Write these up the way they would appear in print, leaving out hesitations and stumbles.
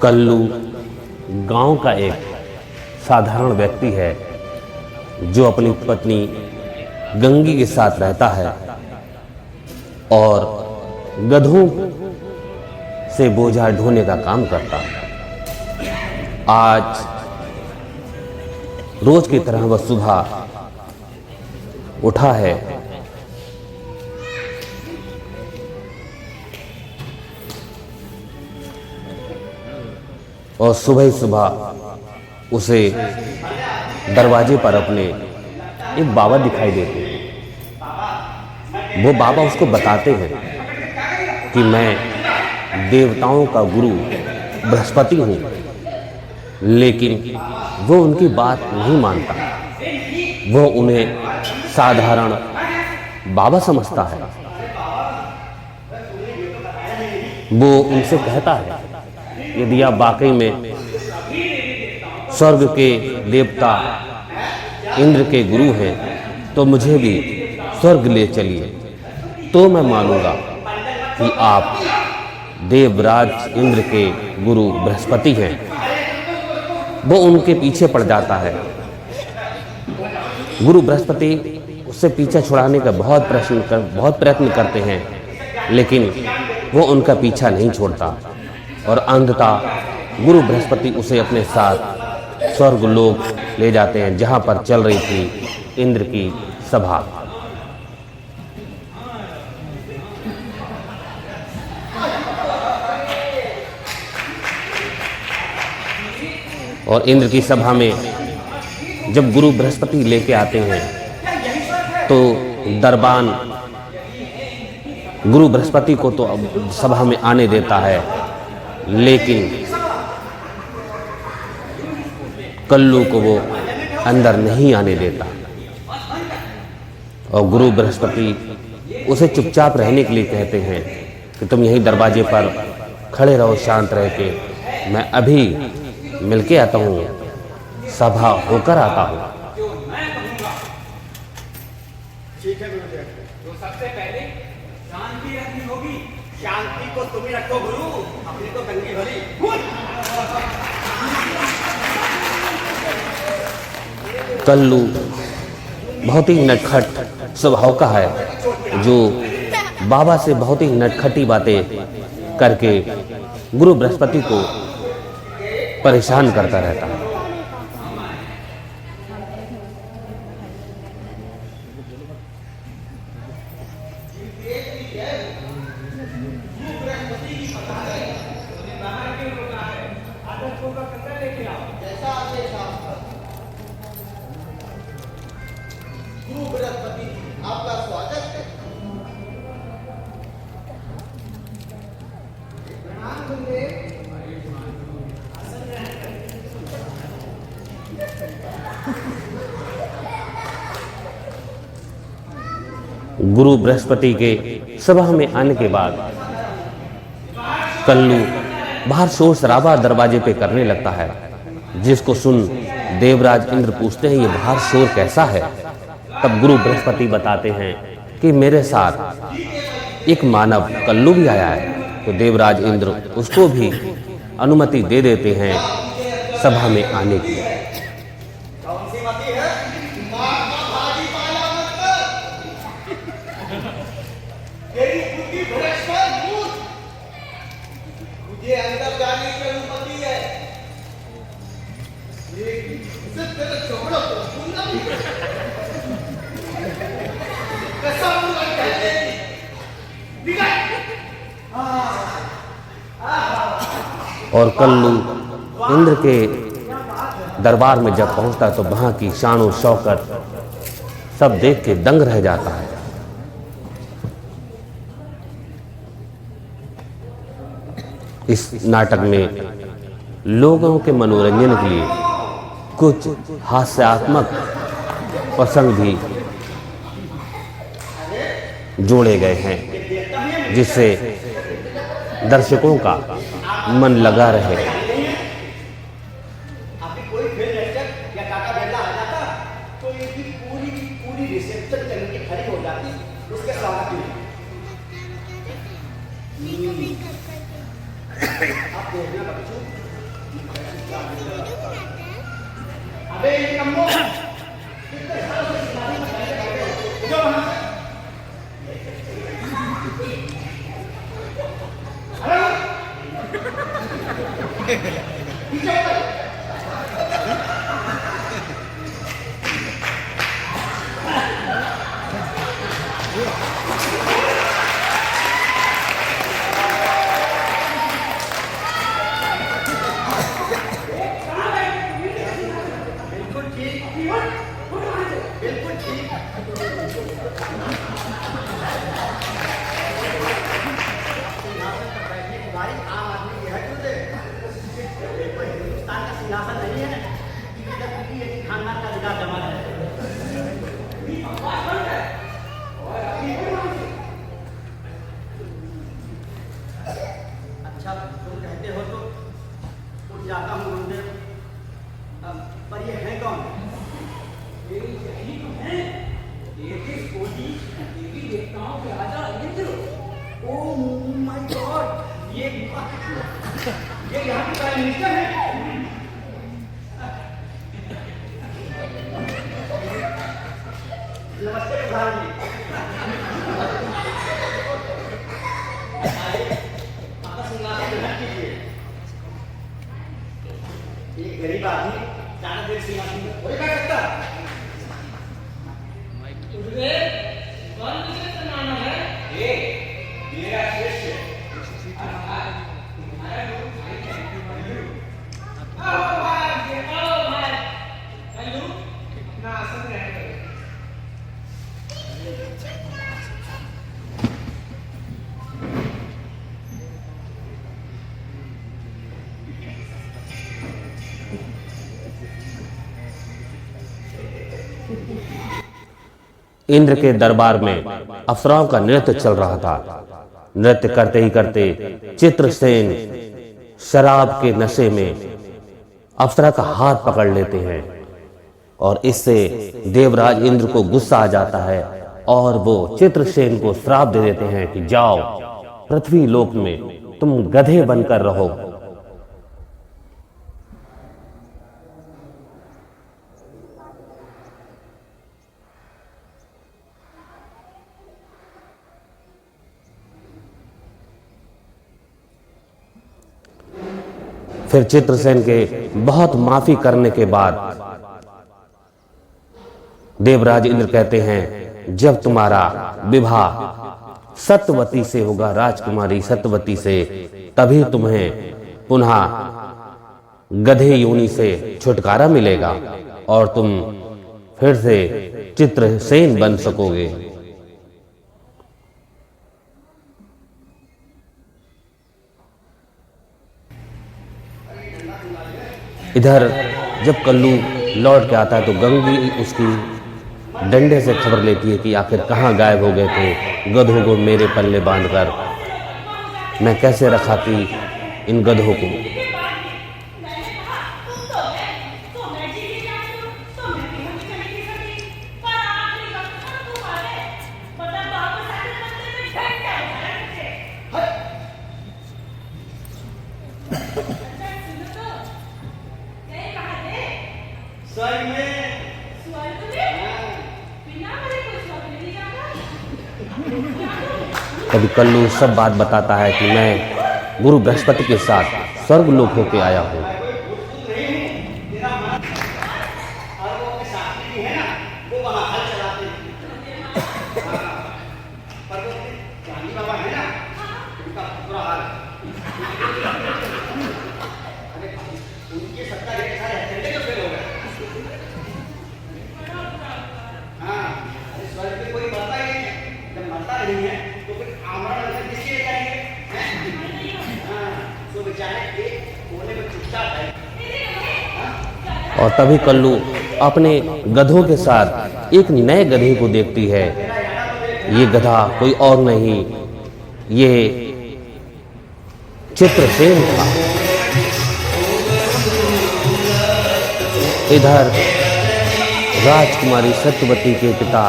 कल्लू गांव का एक साधारण व्यक्ति है जो अपनी पत्नी गंगी के साथ रहता है और गधों से बोझा ढोने का काम करता है। आज रोज की तरह वह सुबह उठा है और सुबह ही सुबह उसे दरवाजे पर अपने एक बाबा दिखाई देते हैं। वो बाबा उसको बताते हैं कि मैं देवताओं का गुरु बृहस्पति हूँ, लेकिन वो उनकी बात नहीं मानता। वो उन्हें साधारण बाबा समझता है। वो उनसे कहता है, यदि आप वाकई में स्वर्ग के देवता इंद्र के गुरु हैं तो मुझे भी स्वर्ग ले चलिए, तो मैं मानूंगा कि आप देवराज इंद्र के गुरु बृहस्पति हैं। वो उनके पीछे पड़ जाता है। गुरु बृहस्पति उससे पीछा छुड़ाने का बहुत प्रयत्न करते हैं, लेकिन वो उनका पीछा नहीं छोड़ता और अंततः गुरु बृहस्पति उसे अपने साथ स्वर्ग लोक ले जाते हैं, जहां पर चल रही थी इंद्र की सभा। और इंद्र की सभा में जब गुरु बृहस्पति लेके आते हैं तो दरबान गुरु बृहस्पति को तो अब सभा में आने देता है, लेकिन कल्लू को वो अंदर नहीं आने देता। और गुरु बृहस्पति उसे चुपचाप रहने के लिए कहते हैं कि तुम यहीं दरवाजे पर खड़े रहो शांत रह के, मैं अभी मिलके आता हूँ, सभा होकर आता हूँ। ठीक है गुरुदेव, तो सबसे पहले शांति रखनी होगी। शांति को तुम ही रखो गुरु, अपनी तो गंगी भरी। कल्लू बहुत ही नटखट स्वभाव का है, जो बाबा से बहुत ही नटखटी बातें करके गुरु बृहस्पति को परेशान करता रहता है। गुरु बृहस्पति आपका स्वागत है। गुरु बृहस्पति के सभा में आने के बाद कल्लू बाहर शोर शराबा दरवाजे पे करने लगता है, जिसको सुन देवराज इंद्र पूछते हैं, ये बाहर शोर कैसा है? तब गुरु बृहस्पति बताते हैं कि मेरे साथ एक मानव कल्लू भी आया है। तो देवराज इंद्र उसको भी अनुमति दे देते हैं सभा में आने की। कौन सी मती है? मां का भागी पाला मत कर। तेरी बुद्धि भ्रष्ट है, मूर्ख। मुझे अंदर जाने की अनुमति है, लेकिन इसे तेरे चोपड़ों को भूलना भी कैसा बुरा कहते हैं? और कल्लू इंद्र के दरबार में जब पहुंचता है तो वहां की शान और शौकत सब देख के दंग रह जाता है। इस नाटक में लोगों के मनोरंजन के लिए कुछ हास्यात्मक प्रसंग भी जोड़े गए हैं, जिससे दर्शकों का मन लगा रहे। आपकी कोई फिल्म एक्टर या काका बिरला आ जाता तो इनकी पूरी की पूरी रिसेप्शन चल के खड़ी हो जाती उसके स्वागत में। आप देखना बच्चों, अबे ये कम्बो जो वहां अच्छा तुम कहते हो तो उठ जाता हूँ गुरुदेव। पर ये है कौन? यही तो है देवी कोटि देवी देवताओं के राजा इंद्र। ओह माय गॉड, ये यहाँ की प्राइम मिनिस्टर है। नमस्ते प्रधान जी। ये गरीब आदमी ज्यादा देर सिंहासन में थोड़ी बैठ सकता। तुझे कौन मुझे सुनाना है? ये मेरा शिष्य तुम्हारा गुरु भाई है। आओ भाई हेलो कितना आसन है। इंद्र के दरबार में अप्सराओं का नृत्य चल रहा था। नृत्य करते ही करते चित्रसेन शराब के नशे में अप्सरा का हाथ पकड़ लेते हैं और इससे देवराज इंद्र को गुस्सा आ जाता है और वो चित्रसेन को श्राप दे देते हैं कि जाओ पृथ्वी लोक में तुम गधे बनकर रहो। फिर चित्रसेन के बहुत माफी करने के बाद देवराज इंद्र कहते हैं जब तुम्हारा विवाह सत्यवती से होगा, राजकुमारी सत्यवती से, तभी तुम्हें पुनः गधे योनि से छुटकारा मिलेगा और तुम फिर से चित्रसेन बन सकोगे। इधर जब कल्लू लौट के आता है तो गंगी उसकी डंडे से खबर लेती है कि आखिर कहाँ गायब हो गए थे गधों को मेरे पल्ले बांधकर। मैं कैसे रखाती इन गधों को। कभी कल्लू सब बात बताता है कि मैं गुरु बृहस्पति के साथ स्वर्ग लोक होके आया हूँ। और तभी कल्लू अपने गधों के साथ एक नए गधे को देखती है। ये गधा कोई और नहीं, ये चित्रसेन था। इधर राजकुमारी सत्यवती के पिता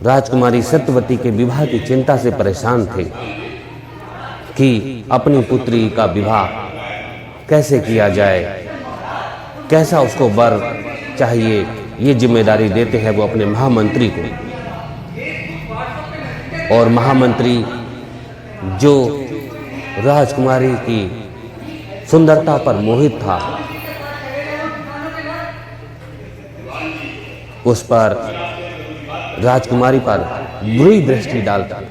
राजकुमारी सत्यवती के विवाह की चिंता से परेशान थे कि अपनी पुत्री का विवाह कैसे किया जाए, कैसा उसको वर चाहिए, ये जिम्मेदारी देते हैं वो अपने महामंत्री को। और महामंत्री जो राजकुमारी की सुंदरता पर मोहित था, उस पर राजकुमारी पर बुरी दृष्टि डालता।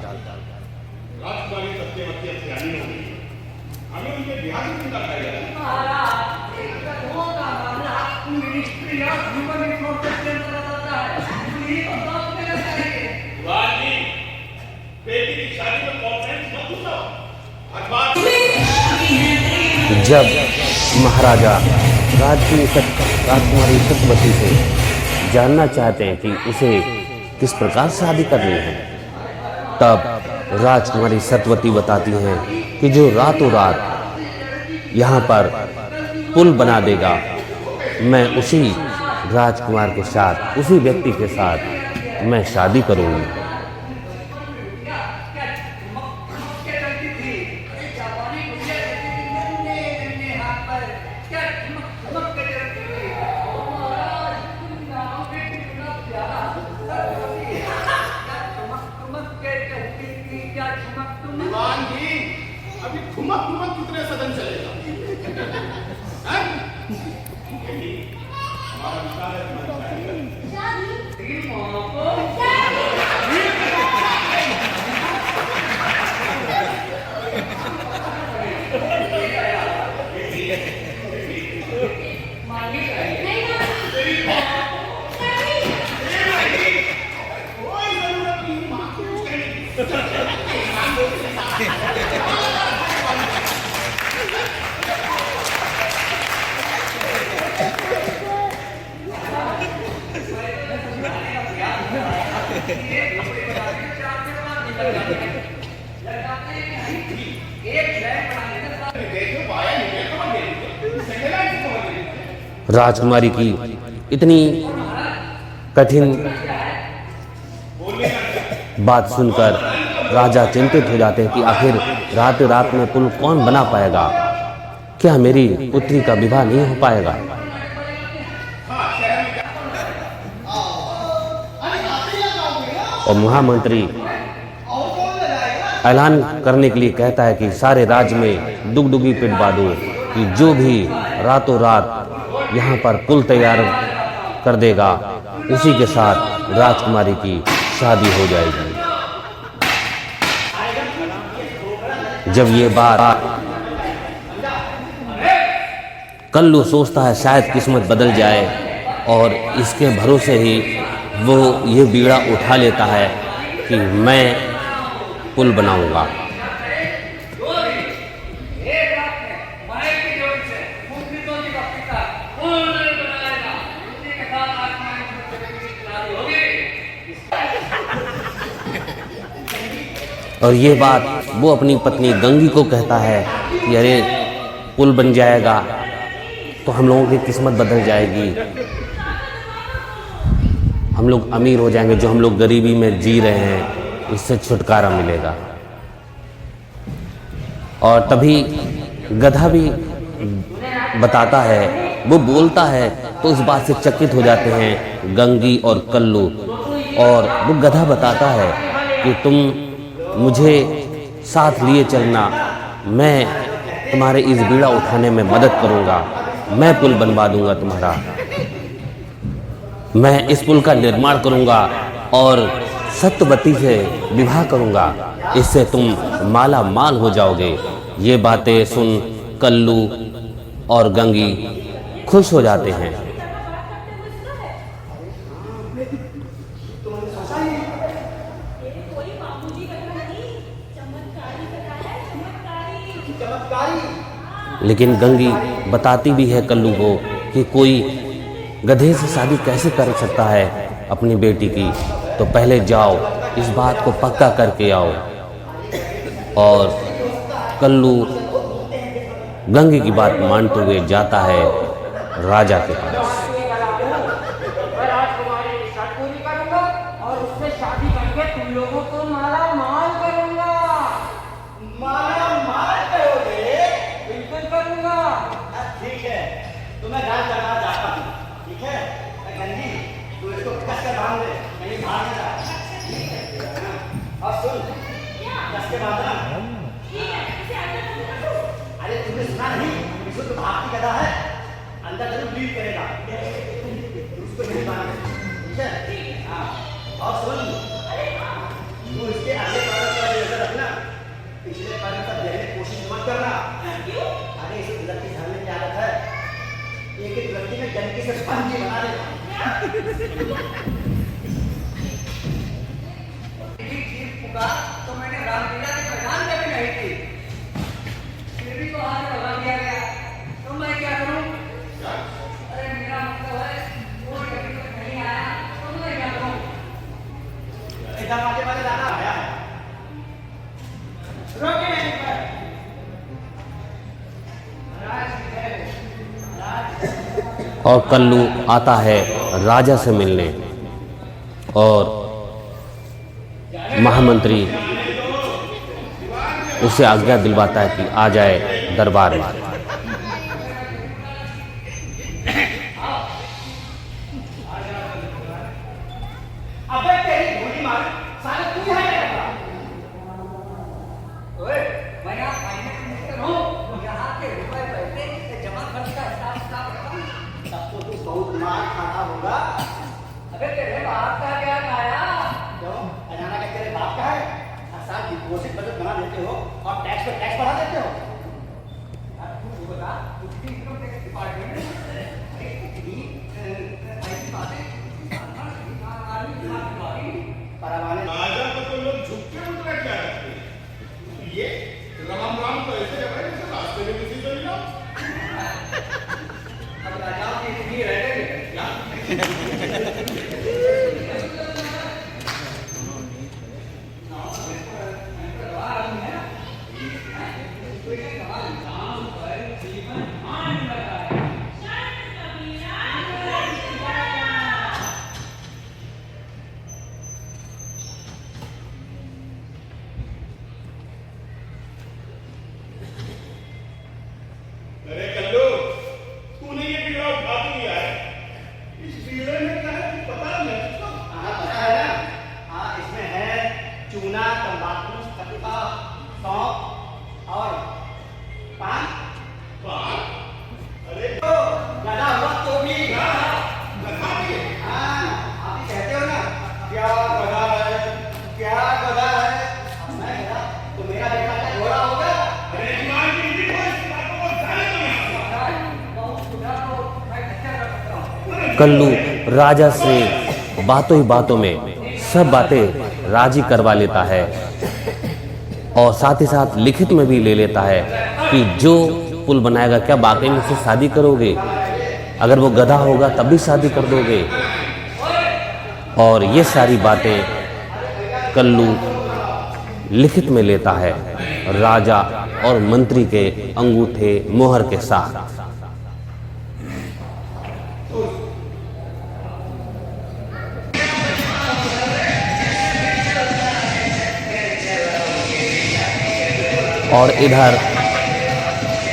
जब महाराजा राजकुमारी सत्यवती से जानना चाहते हैं कि उसे किस प्रकार शादी करनी है, तब राजकुमारी सत्यवती बताती हैं कि जो रातों रात यहाँ पर पुल बना देगा, मैं उसी राजकुमार के साथ, उसी व्यक्ति के साथ मैं शादी करूँगी। अभी घुमक कितने सदन चलेगा? राजकुमारी की इतनी कठिन बात सुनकर राजा चिंतित हो जाते हैं कि आखिर रात रात में पुल कौन बना पाएगा, क्या मेरी पुत्री का विवाह नहीं हो पाएगा। और महामंत्री ऐलान करने के लिए कहता है कि सारे राज्य में दुगदुगी पिटवा दो कि जो भी रातों रात यहाँ पर पुल तैयार कर देगा, उसी के साथ राजकुमारी की शादी हो जाएगी। जब ये बात कल्लू सोचता है शायद किस्मत बदल जाए, और इसके भरोसे ही वो ये बीड़ा उठा लेता है कि मैं पुल बनाऊंगा। और ये बात वो अपनी पत्नी गंगी को कहता है कि अरे पुल बन जाएगा तो हम लोगों की किस्मत बदल जाएगी, हम लोग अमीर हो जाएंगे, जो हम लोग गरीबी में जी रहे हैं इससे छुटकारा मिलेगा। और तभी गधा भी बताता है, वो बोलता है, तो इस बात से चकित हो जाते हैं गंगी और कल्लू। और वो गधा बताता है कि तुम मुझे साथ लिए चलना, मैं तुम्हारे इस बीड़ा उठाने में मदद करूंगा, मैं पुल बनवा दूंगा तुम्हारा, मैं इस पुल का निर्माण करूंगा और सत्यवती से विवाह करूंगा, इससे तुम माला माल हो जाओगे। ये बातें सुन कल्लू और गंगी खुश हो जाते हैं। लेकिन गंगी बताती भी है कल्लू को कि कोई गधे से शादी कैसे कर सकता है अपनी बेटी की, तो पहले जाओ इस बात को पक्का करके आओ। और कल्लू गंगी की बात मानते हुए जाता है राजा के पास। तो मैं गांव लगा जाता हूँ, ठीक है? गंजी तू इसको कस कर बांध दे, कहीं भाग ना जाए। और सुन, कस के बांधना। अरे तुमने सुना नहीं, इसको तो भाग की गदा है, अंदर जरूर ब्लीड करेगा, उसको नहीं बांधना, ठीक है? हाँ, और सुन, तू इसके आगे पैरों पर नजर रखना, पिछले पैरों पर देने की कोशिश मत करना। अरे इसे लड़की झाड़ने की आदत है, एक एक लड़की में गंदगी से पंजी बना देगा। तो मैंने रामलीला के मैदान में भी नहीं थी, फिर भी तो आज भगा दिया गया, तो मैं क्या करूं? अरे मेरा मतलब है वो अभी तक नहीं आया, तो मैं क्या करूं? इधर आगे वाले दादा आया है, रोके नहीं पर। और कल्लू आता है राजा से मिलने और महामंत्री उसे आज्ञा दिलवाता है कि आ जाए दरबार में। अबे तेरी गोली मार, साले तू यहाँ क्या कर रहा? ओए, मैं यहाँ फाइनेंस मिनिस्टर हूँ, यहाँ के रुपए पैसे जमा करने का हिसाब रखा। तब तो तू बहुत मार खाता होगा। अबे तेरे बाप का क्या खाया? क्यों? खजाना क्या तेरे बाप का है? हर साल डिपॉजिट बजट बना देते हो और टैक्स पे टैक्स बढ़ा देते हो। यार तू बता, उसकी इनकम टैक्स डिपार्टमेंट में अरे इतनी ऐसी बातें परवाने राजा को तो लोग झुकते उतरा क्या रखते हैं? ये राम राम तो ऐसे है भाई जैसे रास्ते में किसी को मिला। अब राजाओं की इतनी रहेगी क्या? अरे कल्लू, तूने ये बिगड़ा उठा तो लिया है। इस बिगड़े में क्या है पता नहीं तुझको? हाँ पता है ना? हाँ इसमें है चूना, तंबाकू, सट्टा, सौंफ और पान। पान? अरे तो गधा हुआ तो भी गधा भी? हाँ आप ही कहते हो ना क्या गधा है, क्या गधा है। अब मैं गधा तो मेरा बेटा क्या घोड़ा होगा? अरे ईमान की नीति को इस बातों को जाने दो यहाँ। बहुत सुधा तो मैं खच्चर कर सकता हूँ। कल्लू राजा से बातों ही बातों में सब बातें राजी करवा लेता है और साथ ही साथ लिखित में भी ले लेता है कि जो पुल बनाएगा क्या वाकई में उससे शादी करोगे? अगर वो गधा होगा तब भी शादी कर दोगे? और ये सारी बातें कल्लू लिखित में लेता है राजा और मंत्री के अंगूठे मोहर के साथ। और इधर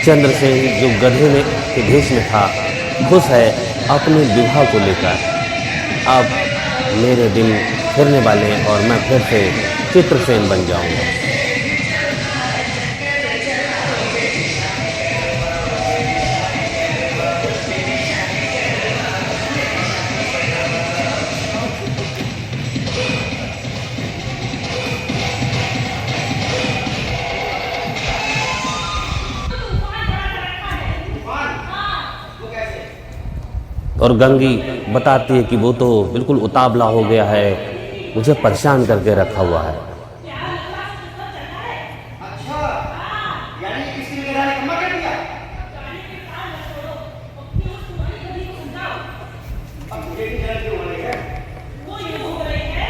चंद्रसेन जो गधे में के भेष में था खुश है अपने विवाह को लेकर। अब मेरे दिन फिरने वाले हैं और मैं फिर से चित्रसेन बन जाऊंगा। और गंगी बताती है कि वो तो बिल्कुल उतावला हो गया है, मुझे परेशान करके रखा हुआ है। अच्छा यानी किसी ने गधा ने कमा कर दिया। अब मुझे भी जरा क्यों हो रही है? वो ये हो रही है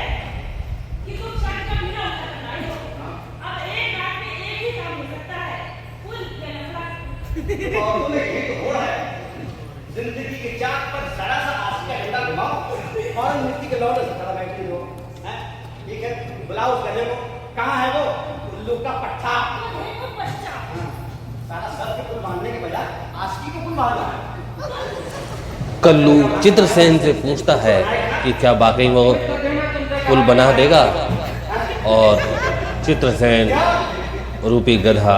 कि तुम शादी का बिना उठा कर लाई हो। अब एक रात में एक ही काम हो सकता है, फुल या नफरत। और तुम्हें ये तो हो रहा है जिंदगी के चाक पर जरा सा आंसू का डंडा घुमाओ और मिट्टी के लौटे से खड़ा बैठे हो। हैं? ठीक है बुलाओ उस गधे को। कहाँ है वो उल्लू का पट्टा? वो बच्चा हाँ, सारा सर के पुल बांधने के बजाय आशिकी के पुल बांध रहा है। कल्लू चित्रसेन से पूछता है कि क्या वाकई वो पुल बना देगा, और चित्रसेन रूपी गधा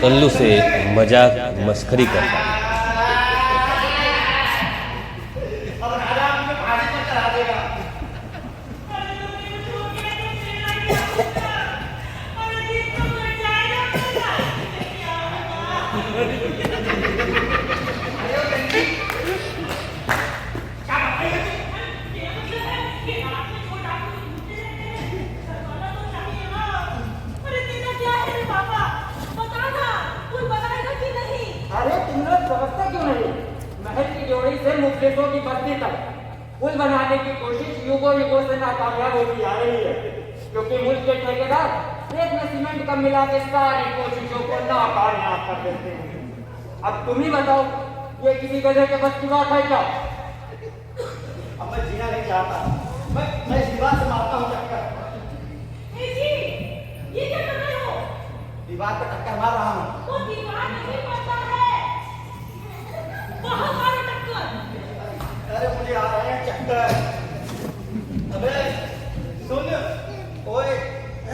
कल्लू से मजाक मस्खरी करता है। अब राजा मुझे फांसी पर चढ़ा देगा। अरे तुम लोग समझते क्यों नहीं? महल की जोड़ी से मुफ्लिसों की बस्ती तक पुल बनाने की कोशिश युगों से नाकामयाब होती आ रही है, क्योंकि मुल्क के ठेकेदार रेत में सीमेंट कम मिला के सारी कोशिशों को नाकामयाब कर देते हैं। अब तुम ही बताओ, ये किसी गधे के बस की बात है क्या? अब मैं जीना नहीं चाहता, मैं दीवार से मारता हूँ चक्कर। ये क्या कर रहे हो? दीवार पर टक्कर मार रहा हूँ। वो दीवार नहीं पड़ता है, वहाँ मारो टक्कर। अरे मुझे आ रहे हैं चक्कर। अबे सुन, ओए,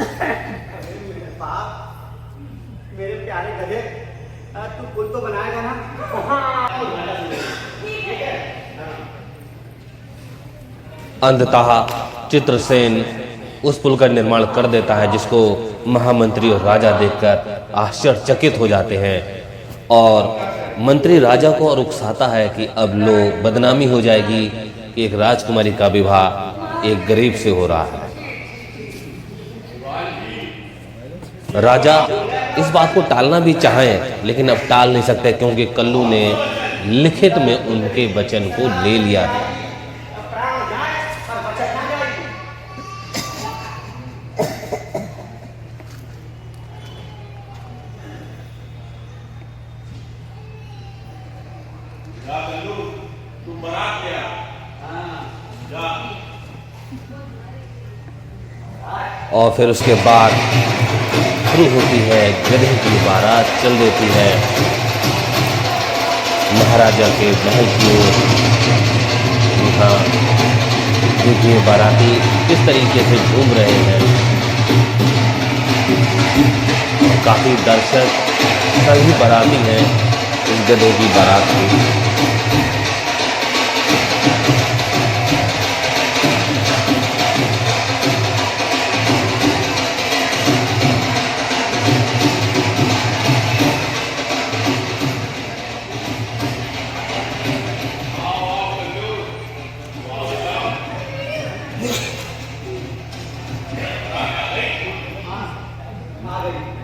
अरे मेरे बाप, मेरे प्यारे गधे, तू पुल तो बनाएगा ना? ठीक है। अंततः चित्रसेन उस पुल का निर्माण कर देता है, जिसको महामंत्री और राजा देखकर आश्चर्यचकित हो जाते हैं, और मंत्री राजा को और उकसाता है कि अब लो बदनामी हो जाएगी कि एक राजकुमारी का विवाह एक गरीब से हो रहा है। राजा इस बात को टालना भी चाहें, लेकिन अब टाल नहीं सकते, क्योंकि कल्लू ने लिखित में उनके वचन को ले लिया है। प्राण जाए पर बचत ना जाएगी। जा कल्लू, तू बारात ले आ। जा। और फिर उसके बाद शुरू होती है गधे की बारात, चल देती है महाराजा के महल की ओर। यहाँ देखिए बाराती किस तरीके से झूम रहे हैं, और काफी दर्शक सभी बाराती हैं इस गधे की बारात में।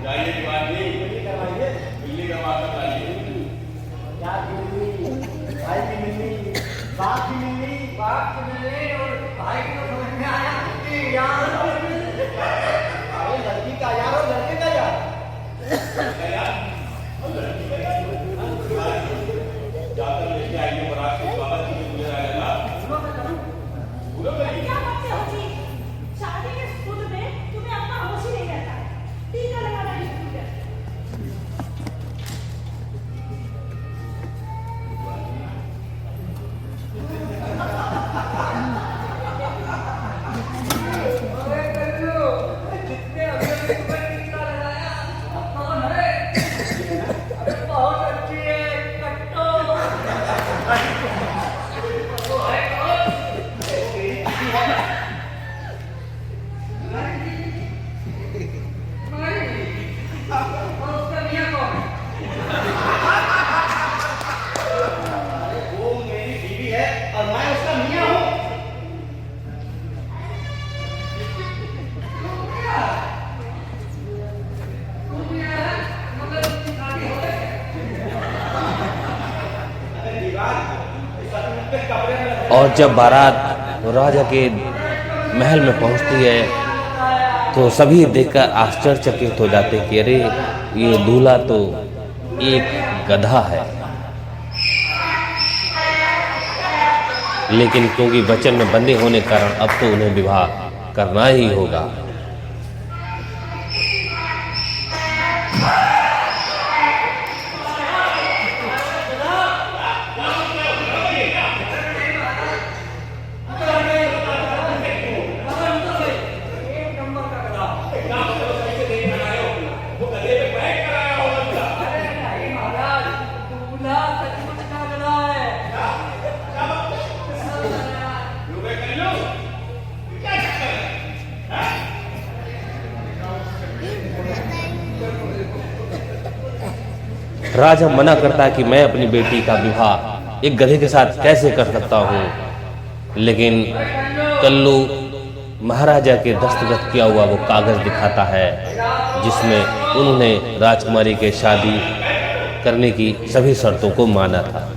जाइए दीवानी, बिल्ली का माता लाइए। यार की मिलनी, भाई की मिलनी, बाप की मिलनी, बाप की मिलनी और भाई को समझ में आया कि यार अरे लड़की का यार और लड़के का यार। जाकर लेके आइए बारात को, बारात के लिए मुझे आएगा। क्या बातें होती? शादी के सूद में तुम्हें अपना होश ही नहीं रहता है। टीका लगाना ही भूल गए। अरे कल्लू, जितने अभी तुम्हें टीका लगाया, कौन है? अरे बहुत अच्छी है, कट्टो। वो है कौन? और उसका मियाँ कौन है? अरे वो मेरी बीवी है और मैं उसका मियाँ हूँ। तू मियाँ है, मगर उसकी शादी हो गई। अरे दीवार, इस सतुल्य के कमरे में रखो। और जब बारात राजा के महल में पहुंचती है, तो सभी देखकर आश्चर्यचकित हो जाते हैं कि अरे ये दूल्हा तो एक गधा है। लेकिन क्योंकि वचन में बंधे होने के कारण अब तो उन्हें विवाह करना ही होगा। राजा मना करता है कि मैं अपनी बेटी का विवाह एक गधे के साथ कैसे कर सकता हूँ, लेकिन कल्लू महाराजा के दस्तखत किया हुआ वो कागज दिखाता है जिसमें उन्होंने राजकुमारी के शादी करने की सभी शर्तों को माना था।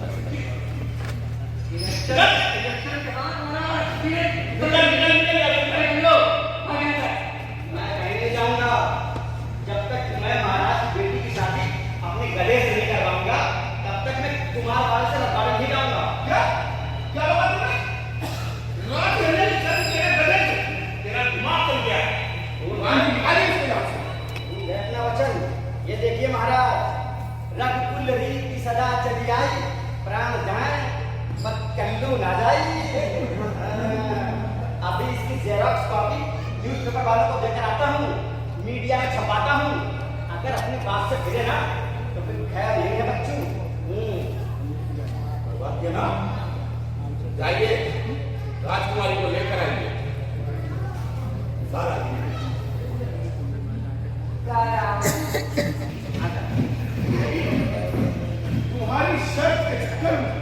ये देखिए महाराज, रघुकुल रीत की सदा चली आई, प्राण जाए पर कल्लू ना जाए। अभी इसकी जेरॉक्स कॉपी न्यूज़पेपर वालों को देकर आता हूँ, मीडिया में छपाता हूँ। अगर अपनी बात से फिरे ना तो फिर खैर नहीं है बच्चों। ना जाइए, राजकुमारी को लेकर आइए। सारा तुम्हारी शर्त के चक्कर में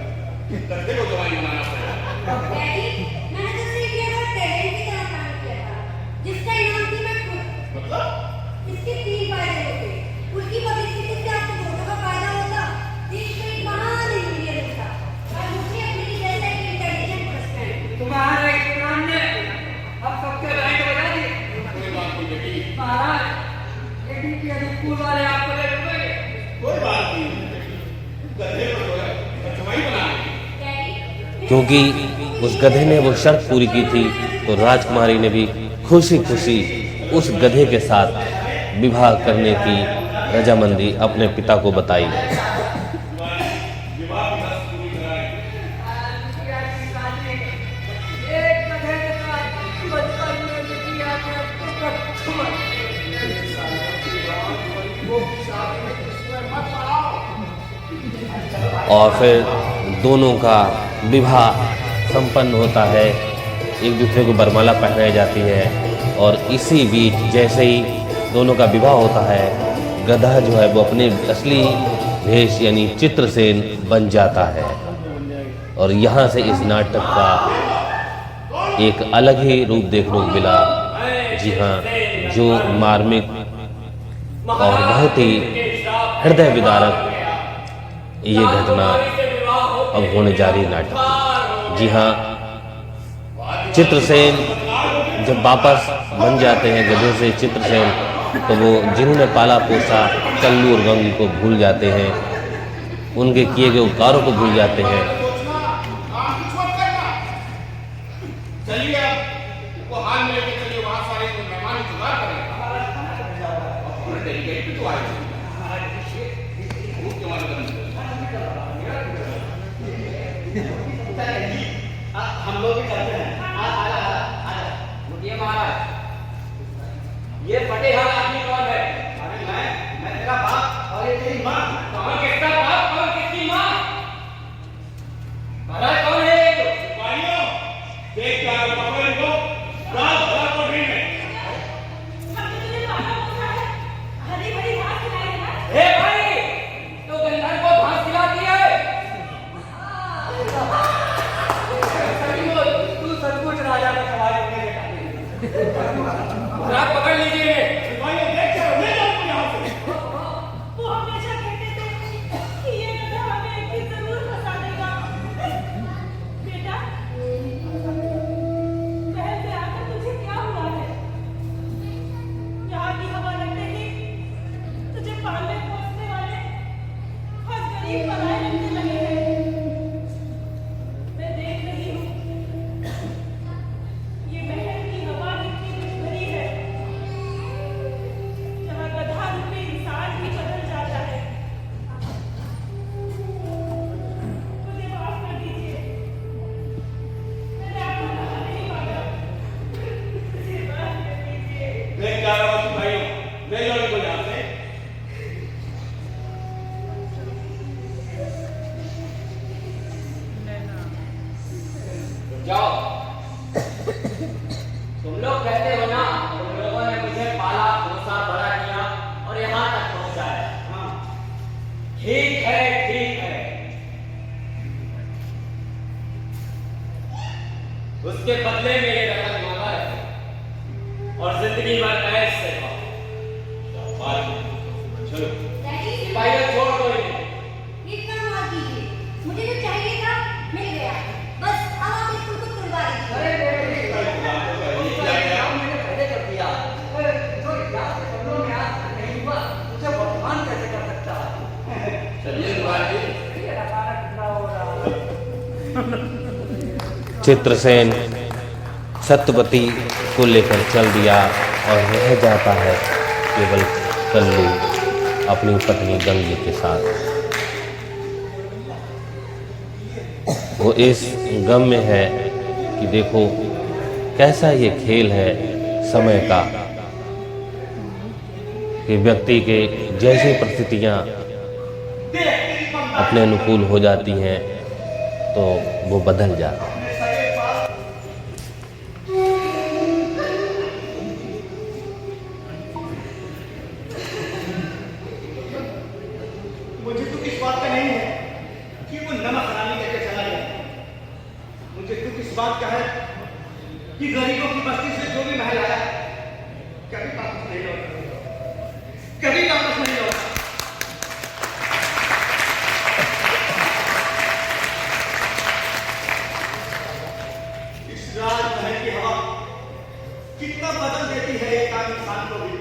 कि गधे को दवाई बनाना पड़ा। डैडी, मैंने तो सिर्फ ये बात टैलेंट की तरह काम किया था, जिसका इनाम थी मैं खुद। मतलब इसके 3 फायदे होते। उसकी पब्लिसिटी से आपको वोटों का फायदा होता, देश में एक महान इंजीनियर होता, और मुझे अपनी जैसा एक इंटेलिजेंट पर्सन। तुम्हारे इस प्लान ने अब सबके लाइट बजा दिए। कोई बात नहीं बेटी, महाराज, एडीपी स्कूल वाले आपको ले लूंगे। कोई बात नहीं, गधे को जो है दवाई बनाएंगे। क्योंकि उस गधे ने वो शर्त पूरी की थी तो राजकुमारी ने भी खुशी खुशी उस गधे के साथ विवाह करने की रजामंदी अपने पिता को बताई। विवाह की रस्म पूरी कराएं। एक गधे के साथ बचपन में बिजी आके तो कच्चुआ। और फिर दोनों का विवाह संपन्न होता है, एक दूसरे को बरमाला पहनाई जाती है। और इसी बीच जैसे ही दोनों का विवाह होता है, गधा जो है वो अपने असली भेष यानी चित्रसेन बन जाता है। और यहाँ से इस नाटक का एक अलग ही रूप देखने को मिला। जी हाँ, जो मार्मिक और बहुत ही हृदय विदारक ये घटना अब होने जा रही है नाटक। जी हाँ, चित्रसेन जब वापस बन जाते हैं गधे से चित्रसेन, तो वो जिन्होंने पाला पोसा कल्लू और गंगी को भूल जाते हैं, उनके किए गए उपकारों को भूल जाते हैं। चलिए अब उसको हाल में लेके चलिए, वहाँ सारे मेहमान इंतजार करेंगे। और डेलीगेट भी तो आए थे। भूख के मारे बंद। हम लोग भी करते हैं। ये महाराज, ये फटे हाथ आदमी कौन है? अरे मैं तेरा बाप और ये तेरी माँ। कौन किसका बाप, कौन किसकी माँ? महाराज कौन है ये? भाइयों, देख के आगे पकड़ लो, रात भर को ढील में। हमने तुझे पाला पोसा है, हरी भरी घास खिलाई है ना। हे भाई, तो गंधर को घास खिलाती है। तू सचमुच राजा का सवाल करने के काबिल है। रात पकड़ लीजिए। भाइयों, देख के ले जाओ मुझे यहाँ से। वो हमेशा कहते थे कि ये गधा हमें एक दिन जरूर फंसा देगा। बेटा, पहल से आकर तुझे क्या हुआ है? यहाँ की हवा लगते ही तुझे पालने पोसने वाले हर गरीब पराए लगने लगे हैं। मैं देख रही हूँ, ये महल की हवा कितनी भरी है, जहाँ गधा रूपी इंसान भी बदल जाता है। मुझे माफ कर दीजिए, मैंने आपको कहा नहीं माना। मुझे माफ कर दीजिए। ले जा रहा हूँ भाइयों, ले जाओ इनको यहाँ से। उसके बदले में ये रकम मांगा है और जिंदगी भर ऐश से खाओ। चलो डैडी पायलट छोड़ दो इन्हें। इतना मार कीजिए, मुझे जो चाहिए था मिल गया, बस अब आप इस फूल को तुड़वा दीजिए। अरे मैंने पहले कर दिया। जो इतिहास के पन्नों में आज तक नहीं हुआ उसे वर्तमान कैसे कर सकता है? चलिए दुआ जी। ये रखाना कितना हो रहा है? चित्रसेन सत्यवती को लेकर चल दिया और रह जाता है केवल कल्लू अपनी पत्नी गंगी के साथ। वो इस गम में है कि देखो कैसा ये खेल है समय का, कि व्यक्ति के जैसी परिस्थितियां अपने अनुकूल हो जाती हैं तो वो बदल जाता है। मुझे दुख इस बात का नहीं है कि वो नमक हरामी लेके चला गया। मुझे दुख इस बात का है कि गरीबों की बस्ती से जो भी महल आया कभी वापस नहीं लौटा, कभी वापस नहीं लौटा। इस राजमहल की हवा कितना बदल देती है एक आम इंसान को भी।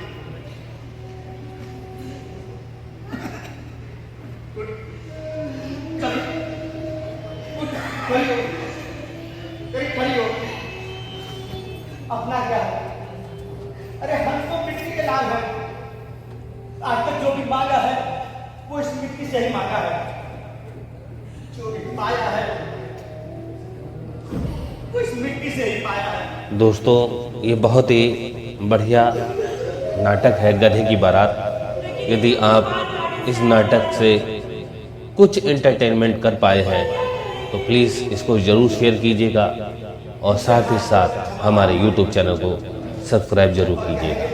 अपना क्या है? अरे हम तो मिट्टी के लाल हैं। आज तक जो भी मांगा है वो इस मिट्टी से ही मांगा है। जो भी पाया है वो इस मिट्टी से ही पाया है। दोस्तों ये बहुत ही बढ़िया नाटक है गधे की बारात। यदि आप इस नाटक से कुछ एंटरटेनमेंट कर पाए हैं तो प्लीज़ इसको ज़रूर शेयर कीजिएगा और साथ ही साथ हमारे YouTube चैनल को सब्सक्राइब जरूर कीजिएगा।